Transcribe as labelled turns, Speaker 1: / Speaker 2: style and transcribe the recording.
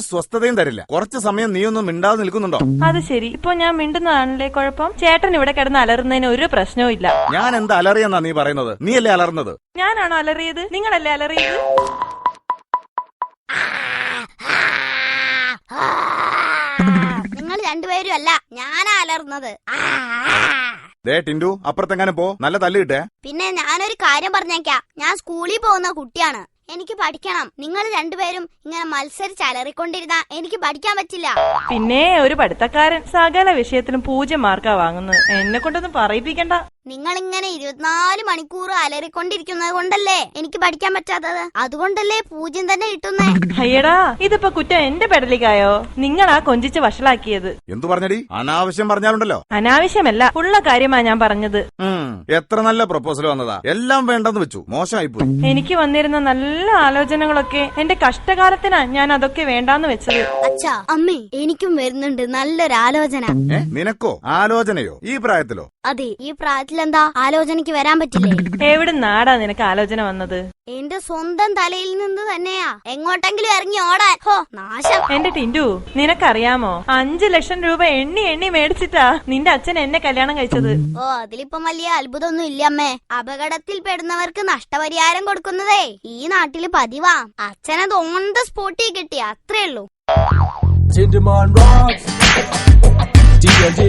Speaker 1: സ്വസ്ഥതയും തരില്ല. കുറച്ച് സമയം നീ ഒന്നും മിണ്ടാതെ നിൽക്കുന്നുണ്ടോ?
Speaker 2: അത് ശരി, ഇപ്പൊ ഞാൻ മിണ്ടുന്നതാണല്ലേ കുഴപ്പം? ചേട്ടൻ ഇവിടെ കിടന്ന് അലറുന്നതിന് ഒരു പ്രശ്നവും ഇല്ല.
Speaker 1: ഞാൻ എന്താ അലറിയെന്നാ നീ പറയുന്നത്? നീയല്ലേ അലർന്നത്?
Speaker 2: ഞാനാണോ അലറിയത്? നിങ്ങളല്ലേ അലറിയത്?
Speaker 3: നിങ്ങൾ രണ്ടുപേരും അല്ല, ഞാനാ അലർന്നത്.
Speaker 1: ദേ ടിൻഡു, അപ്പുറത്തെങ്ങാനും പോ, നല്ല തല്ല് കിട്ടേ.
Speaker 3: പിന്നെ ഞാനൊരു കാര്യം പറഞ്ഞേക്കാം, ഞാൻ സ്കൂളിൽ പോകുന്ന കുട്ടിയാണ്, എനിക്ക് പഠിക്കണം. നിങ്ങൾ രണ്ടുപേരും ഇങ്ങനെ മത്സരിച്ച് അലറിക്കൊണ്ടിരുന്നാ എനിക്ക് പഠിക്കാൻ പറ്റില്ല.
Speaker 2: പിന്നെ ഒരു പഠിത്തക്കാരൻ സകല വിഷയത്തിലും 0 മാർക്കാ വാങ്ങുന്നത്. എന്നെ കൊണ്ടൊന്നും പറയിപ്പിക്കണ്ട.
Speaker 3: നിങ്ങളിങ്ങനെ 24 മണിക്കൂർ അലറിക്കൊണ്ടിരിക്കുന്നത് കൊണ്ടല്ലേ എനിക്ക് പഠിക്കാൻ പറ്റാത്തത്. അതുകൊണ്ടല്ലേ 0 തന്നെ കിട്ടുന്നേ.
Speaker 2: അയ്യടാ, ഇതിപ്പോ കുറ്റം എന്റെ പെടലിക്കായോ? നിങ്ങളാ കൊഞ്ചിച്ച് വഷളാക്കിയത്.
Speaker 1: എന്തു പറഞ്ഞടി? അനാവശ്യം പറഞ്ഞാലുണ്ടല്ലോ.
Speaker 2: അനാവശ്യമല്ല, ഉള്ള കാര്യമാ ഞാൻ പറഞ്ഞത്.
Speaker 1: എത്ര നല്ല പ്രൊപ്പോസൽ വന്നതാ, എല്ലാം വേണ്ടെന്ന് വെച്ചു. മോശമായിപ്പോയി.
Speaker 2: എനിക്ക് വന്നിരുന്ന നല്ല ആലോചനകളൊക്കെ എന്റെ കഷ്ടകാലത്തിനാ ഞാൻ അതൊക്കെ വേണ്ടാന്ന് വെച്ചത്.
Speaker 3: അച്ഛാ, അമ്മേ, എനിക്കും വരുന്നുണ്ട് നല്ലൊരു ആലോചന.
Speaker 1: നിനക്കോ ആലോചനയോ? ഈ പ്രായത്തിലോ?
Speaker 3: അതെ, ഈ പ്രായത്തിലെന്താ ആലോചനയ്ക്ക് വരാൻ പറ്റില്ലേ?
Speaker 2: എവിടെ നാടാ നിനക്ക് ആലോചന വന്നത്?
Speaker 3: എന്റെ സ്വന്തം തലയിൽ നിന്ന് തന്നെയാ. എങ്ങോട്ടെങ്കിലും ഇറങ്ങി ഓടാൻ. ഹോ, നാശം.
Speaker 2: എന്റെ ടിൻഡു, നിനക്കറിയാമോ, 5 ലക്ഷം രൂപ എണ്ണി മേടിച്ചിട്ടാ നിന്റെ അച്ഛൻ എന്നെ കല്യാണം കഴിച്ചത്.
Speaker 3: ഓ, അതിലിപ്പം വലിയ അത്ഭുതമൊന്നും ഇല്ല അമ്മേ. അപകടത്തിൽ പെടുന്നവർക്ക് നഷ്ടപരിഹാരം കൊടുക്കുന്നതേ ഈ നാട്ടില് പതിവാ. അച്ഛനത് ഓൺ ദ സ്പോട്ടിൽ കിട്ടി, അത്രേ ഉള്ളൂ.